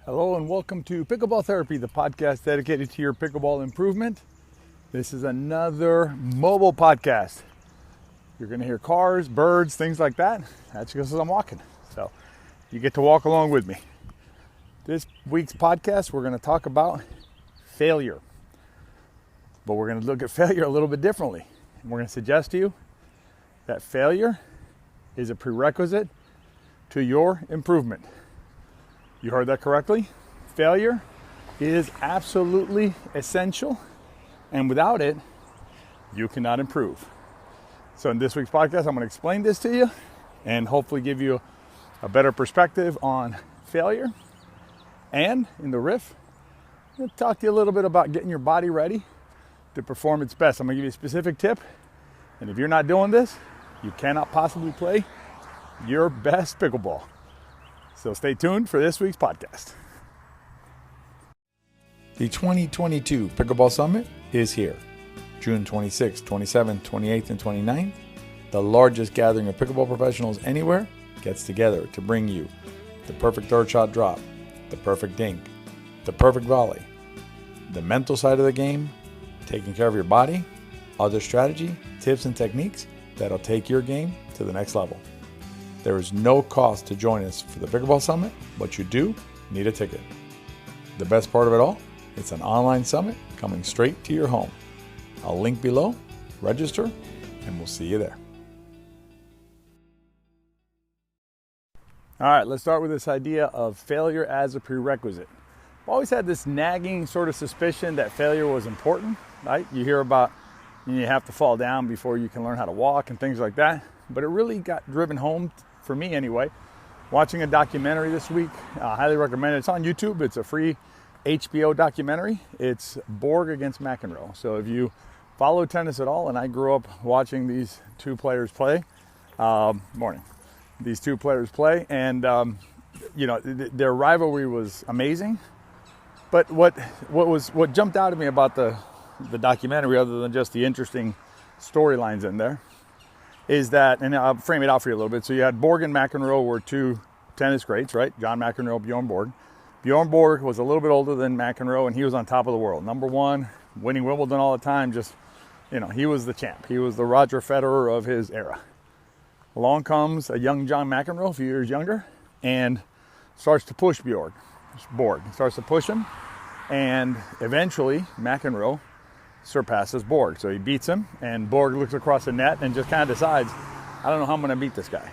Hello and welcome to Pickleball Therapy, the podcast dedicated to your pickleball improvement. This is another mobile podcast. You're going to hear cars, birds, things like that. That's because I'm walking. So you get to walk along with me. This week's podcast, we're going to talk about failure. But we're going to look at failure a little bit differently. And we're going to suggest to you that failure is a prerequisite to your improvement. You heard that correctly. Failure is absolutely essential, and without it, you cannot improve. So in this week's podcast, I'm going to explain this to you and hopefully give you a better perspective on failure. And in the riff, I'm going to talk to you a little bit about getting your body ready to perform its best. I'm going to give you a specific tip, and if you're not doing this, you cannot possibly play your best pickleball. So stay tuned for this week's podcast. The 2022 Pickleball Summit is here. June 26th, 27th, 28th, and 29th. The largest gathering of pickleball professionals anywhere gets together to bring you the perfect third shot drop, the perfect dink, the perfect volley, the mental side of the game, taking care of your body, other strategy, tips, and techniques that'll take your game to the next level. There is no cost to join us for the Pickleball Summit, but you do need a ticket. The best part of it all, it's an online summit coming straight to your home. I'll link below, register, and we'll see you there. All right, let's start with this idea of failure as a prerequisite. I've always had this nagging sort of suspicion that failure was important, right? You hear about you have to fall down before you can learn how to walk and things like that. But it really got driven home, for me anyway, watching a documentary this week. I highly recommend it. It's on YouTube. It's a free HBO documentary. It's Borg against McEnroe. So if you follow tennis at all, and I grew up watching these two players play, these two players play, and their rivalry was amazing. But what jumped out at me about the documentary, other than just the interesting storylines in there, is that, and I'll frame it out for you a little bit. So you had Borg and McEnroe were two tennis greats, right? John McEnroe, Bjorn Borg. Bjorn Borg was a little bit older than McEnroe, and he was on top of the world. Number one, winning Wimbledon all the time. Just, he was the champ. He was the Roger Federer of his era. Along comes a young John McEnroe, a few years younger, and starts to push Borg. Starts to push him, and eventually McEnroe surpasses Borg. So he beats him, and Borg looks across the net and just kind of decides, I don't know how I'm going to beat this guy.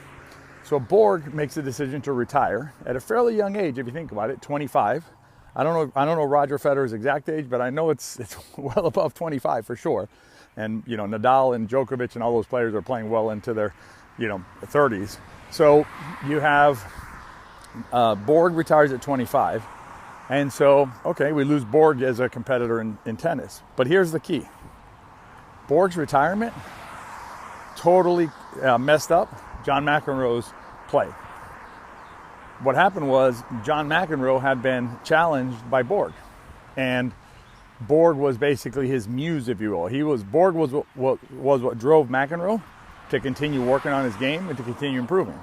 So Borg makes a decision to retire at a fairly young age, if you think about it, 25. I don't know Roger Federer's exact age, but I know it's well above 25 for sure. And Nadal and Djokovic and all those players are playing well into their 30s. So you have Borg retires at 25. And so, okay, we lose Borg as a competitor in tennis. But here's the key. Borg's retirement totally messed up John McEnroe's play. What happened was John McEnroe had been challenged by Borg. And Borg was basically his muse, if you will. Borg was what drove McEnroe to continue working on his game and to continue improving.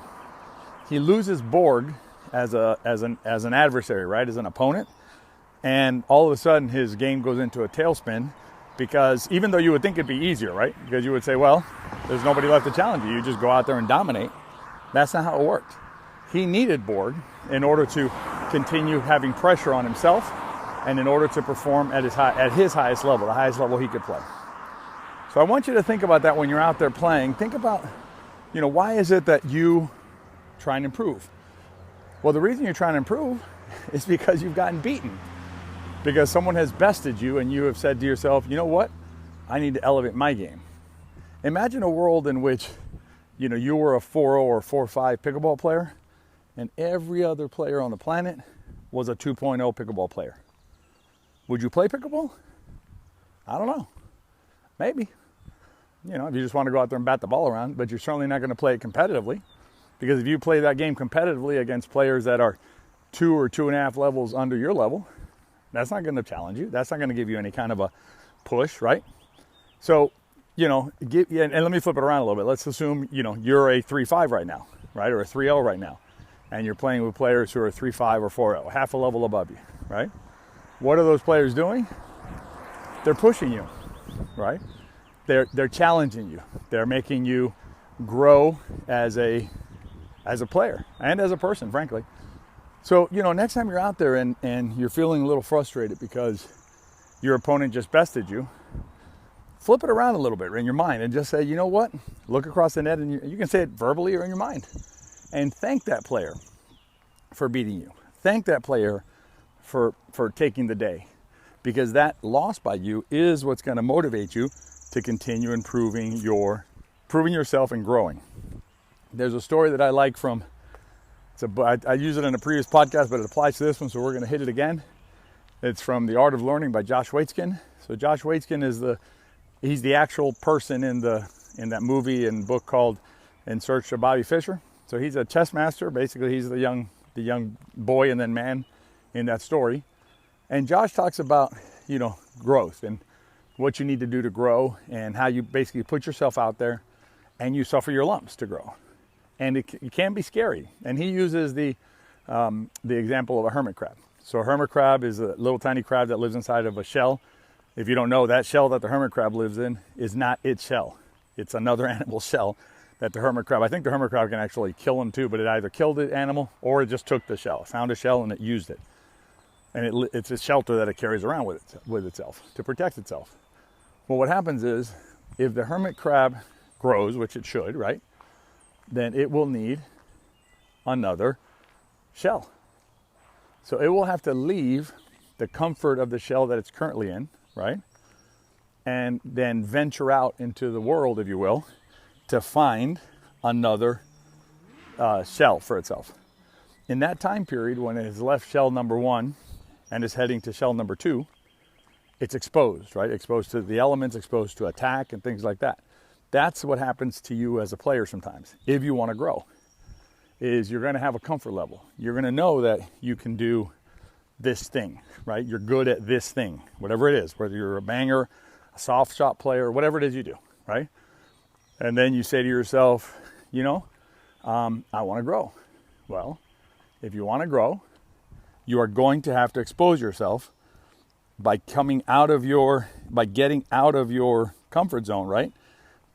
He loses Borg as an adversary, right, as an opponent, and all of a sudden his game goes into a tailspin, because even though you would think it'd be easier, right, because you would say, well, there's nobody left to challenge you, you just go out there and dominate. That's not how it worked. He needed Borg in order to continue having pressure on himself and in order to perform at his highest level, the highest level he could play. So I want you to think about that when you're out there playing. Think about, why is it that you try and improve? Well, the reason you're trying to improve is because you've gotten beaten. Because someone has bested you and you have said to yourself, you know what? I need to elevate my game. Imagine a world in which, you were a 4.0 or 4.5 pickleball player and every other player on the planet was a 2.0 pickleball player. Would you play pickleball? I don't know. Maybe. If you just want to go out there and bat the ball around, but you're certainly not going to play it competitively. Because if you play that game competitively against players that are 2 or 2.5 levels under your level, that's not going to challenge you. That's not going to give you any kind of a push, right? So, and let me flip it around a little bit. Let's assume, you're a 3.5 right now, right? Or a 3.0 right now. and you're playing with players who are 3.5 or 4.0, half a level above you, right? What are those players doing? They're pushing you, right? They're challenging you. They're making you grow as a player and as a person, frankly. So, next time you're out there and you're feeling a little frustrated because your opponent just bested you, flip it around a little bit in your mind and just say, you know what? Look across the net, and you can say it verbally or in your mind, and thank that player for beating you. Thank that player for taking the day, because that loss by you is what's going to motivate you to continue improving yourself and growing. There's a story that I like from, I use it in a previous podcast, but it applies to this one, so we're going to hit it again. It's from The Art of Learning by Josh Waitzkin. So Josh Waitzkin he's the actual person in that movie and book called In Search of Bobby Fischer. So he's a chess master. Basically, he's the young boy and then man in that story. And Josh talks about, growth and what you need to do to grow, and how you basically put yourself out there and you suffer your lumps to grow. And it can be scary. And he uses the example of a hermit crab. So a hermit crab is a little tiny crab that lives inside of a shell. If you don't know, that shell that the hermit crab lives in is not its shell. It's another animal's shell that the hermit crab, I think the hermit crab can actually kill him too, but it either killed the animal or it just took the shell, found a shell and it used it. And it's a shelter that it carries around with itself to protect itself. Well, what happens is, if the hermit crab grows, which it should, right, then it will need another shell. So it will have to leave the comfort of the shell that it's currently in, right, and then venture out into the world, if you will, to find another shell for itself. In that time period, when it has left shell number 1 and is heading to shell number 2, it's exposed, right? Exposed to the elements, exposed to attack and things like that. That's what happens to you as a player sometimes, if you want to grow, is you're going to have a comfort level. You're going to know that you can do this thing, right? You're good at this thing, whatever it is, whether you're a banger, a soft shot player, whatever it is you do, right? And then you say to yourself, I want to grow. Well, if you want to grow, you are going to have to expose yourself by getting out of your comfort zone, right?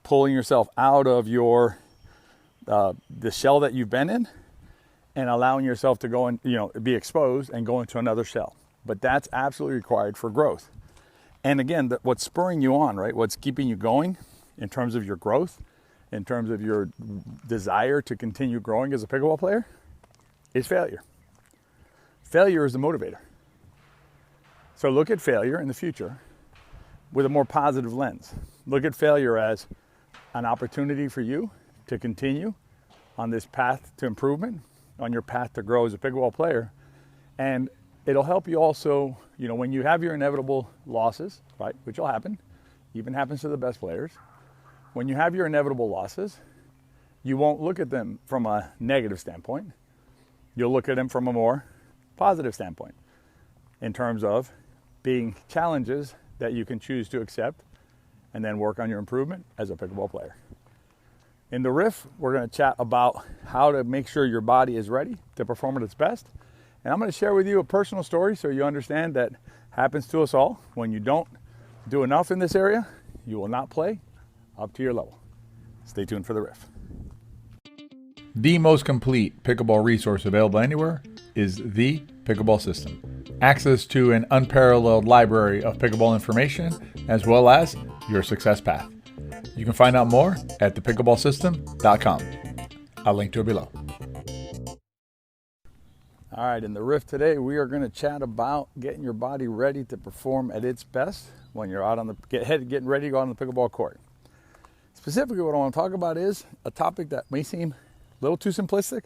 Pulling yourself out of the shell that you've been in, and allowing yourself to go and be exposed and go into another shell. But that's absolutely required for growth. And again, what's spurring you on, right? What's keeping you going in terms of your growth, in terms of your desire to continue growing as a pickleball player, is failure. Failure is the motivator. So look at failure in the future with a more positive lens. Look at failure as an opportunity for you to continue on this path to improvement, on your path to grow as a pickleball player. And it'll help you also, when you have your inevitable losses, right, which will happen, even happens to the best players. When you have your inevitable losses, you won't look at them from a negative standpoint. You'll look at them from a more positive standpoint, in terms of being challenges that you can choose to accept and then work on your improvement as a pickleball player. In the riff, we're going to chat about how to make sure your body is ready to perform at its best. And I'm going to share with you a personal story so you understand that happens to us all. When you don't do enough in this area, you will not play up to your level. Stay tuned for the riff. The most complete pickleball resource available anywhere is the Pickleball System. Access to an unparalleled library of pickleball information, as well as your success path. You can find out more at thepickleballsystem.com. I'll link to it below. All right, in the riff today, we are going to chat about getting your body ready to perform at its best when you're out on getting ready to go on the pickleball court. Specifically, what I want to talk about is a topic that may seem a little too simplistic,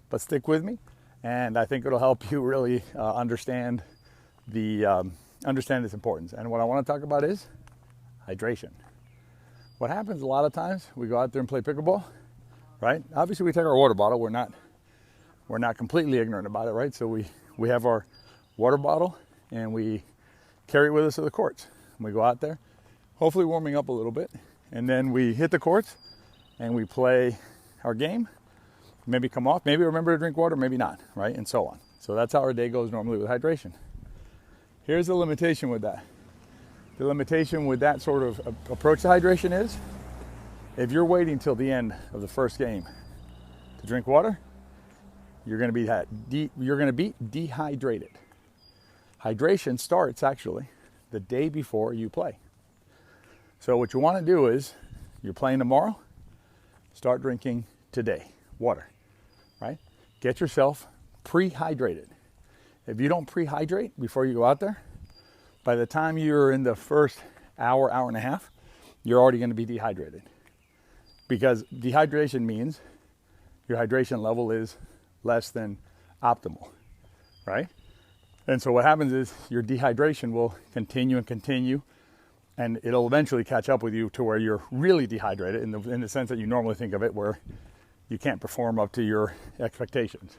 but stick with me, and I think it'll help you really understand its importance. And what I want to talk about is hydration. What happens a lot of times, we go out there and play pickleball, right? Obviously, we take our water bottle. We're not completely ignorant about it, right? So we have our water bottle and we carry it with us to the courts. And we go out there, hopefully warming up a little bit, and then we hit the courts and we play our game. maybe come off, maybe remember to drink water, maybe not, right? And so on. So that's how our day goes normally with hydration. Here's the limitation with that. The limitation with that sort of approach to hydration is, if you're waiting till the end of the first game to drink water, you're going to be dehydrated. Hydration starts actually the day before you play. So what you want to do is, you're playing tomorrow, start drinking today water, right? Get yourself pre-hydrated. If you don't pre-hydrate before you go out there, by the time you're in the first hour, hour and a half, you're already going to be dehydrated. Because dehydration means your hydration level is less than optimal, right? And so what happens is your dehydration will continue and continue, and it'll eventually catch up with you to where you're really dehydrated in the sense that you normally think of it, where you can't perform up to your expectations.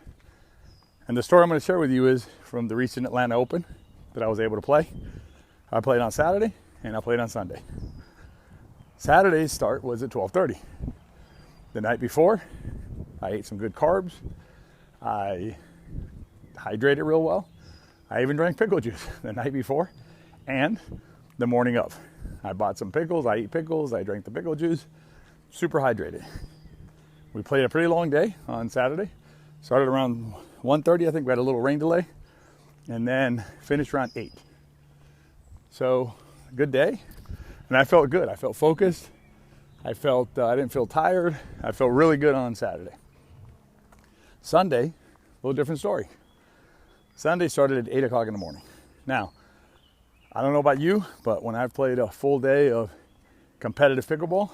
And the story I'm going to share with you is from the recent Atlanta Open that I was able to play. I played on Saturday and I played on Sunday. Saturday's start was at 12:30. The night before, I ate some good carbs. I hydrated real well. I even drank pickle juice the night before and the morning of. I bought some pickles. I eat pickles. I drank the pickle juice. Super hydrated. We played a pretty long day on Saturday. Started around 1:30. I think we had a little rain delay. And then finished around 8. So, good day. And I felt good. I felt focused. I didn't feel tired. I felt really good on Saturday. Sunday, a little different story. Sunday started at 8 o'clock in the morning. Now, I don't know about you, but when I've played a full day of competitive pickleball,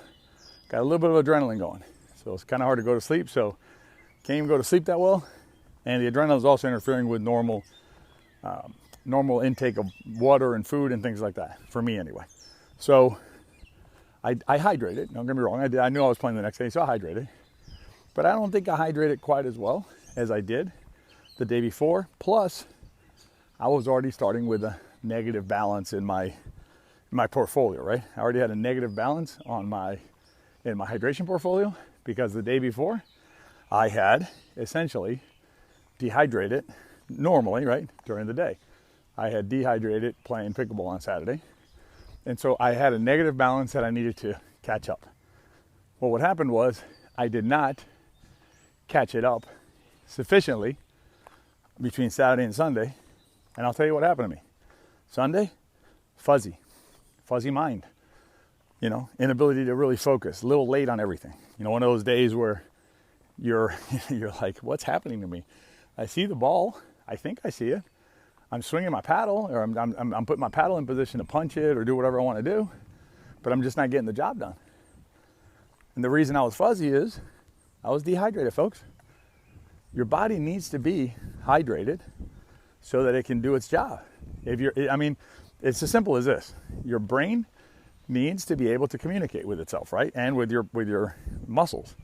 got a little bit of adrenaline going. So it's kind of hard to go to sleep. So can't even go to sleep that well. And the adrenaline is also interfering with normal intake of water and food and things like that, for me anyway. So I hydrated. Don't get me wrong. I knew I was playing the next day, so I hydrated. But I don't think I hydrated quite as well as I did the day before. Plus, I was already starting with a negative balance in my portfolio, right? I already had a negative balance in my hydration portfolio, because the day before I had essentially dehydrated normally, right, during the day. I had dehydrated playing pickleball on Saturday. And so I had a negative balance that I needed to catch up. Well, what happened was I did not catch it up sufficiently between Saturday and Sunday. And I'll tell you what happened to me. Sunday, fuzzy mind, inability to really focus, a little late on everything. One of those days where you're like, what's happening to me? I see the ball. I think I see it. I'm swinging my paddle, or I'm putting my paddle in position to punch it or do whatever I want to do, but I'm just not getting the job done. And the reason I was fuzzy is I was dehydrated, folks. Your body needs to be hydrated so that it can do its job. It's as simple as this. Your brain needs to be able to communicate with itself, right? And with your muscles.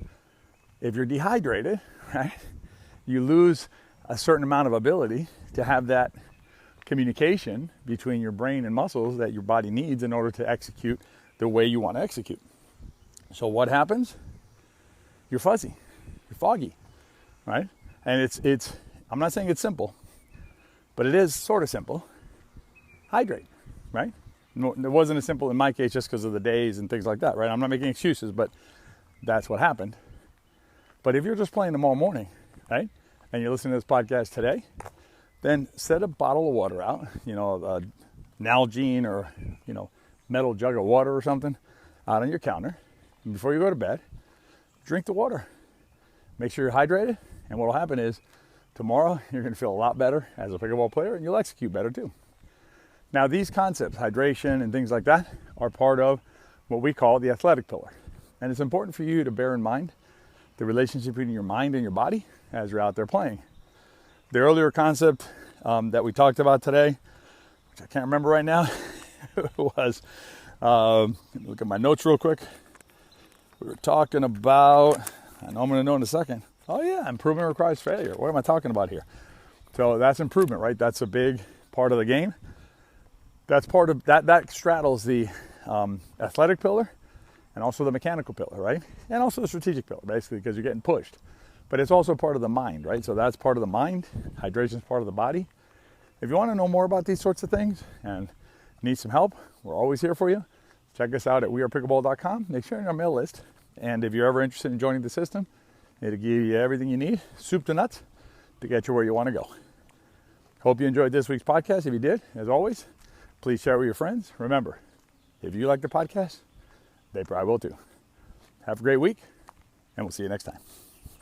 If you're dehydrated, right, you lose a certain amount of ability to have that communication between your brain and muscles that your body needs in order to execute the way you want to execute. So what happens? You're fuzzy, you're foggy, right? And it's I'm not saying it's simple, but it is sort of simple. Hydrate, right? No, it wasn't as simple in my case just because of the days and things like that, right? I'm not making excuses, but that's what happened. But if you're just playing tomorrow morning, right, and you're listening to this podcast today, then set a bottle of water out, an Nalgene or, metal jug of water or something out on your counter. And before you go to bed, drink the water. Make sure you're hydrated. And what will happen is tomorrow you're going to feel a lot better as a pickleball player, and you'll execute better too. Now, these concepts, hydration and things like that, are part of what we call the athletic pillar. And it's important for you to bear in mind the relationship between your mind and your body as you're out there playing. The earlier concept that we talked about today, which I can't remember right now, was, look at my notes real quick. We were talking about, I know I'm going to know in a second. Oh yeah, improvement requires failure. What am I talking about here? So that's improvement, right? That's a big part of the game. That's part of, that straddles the athletic pillar and also the mechanical pillar, right? And also the strategic pillar, basically, because you're getting pushed. but it's also part of the mind, right? So that's part of the mind. Hydration is part of the body. If you want to know more about these sorts of things and need some help, we're always here for you. Check us out at WeArePickleball.com. Make sure you're on our mail list. And if you're ever interested in joining the system, it'll give you everything you need, soup to nuts, to get you where you want to go. Hope you enjoyed this week's podcast. If you did, as always, please share it with your friends. Remember, if you like the podcast, they probably will too. Have a great week, and we'll see you next time.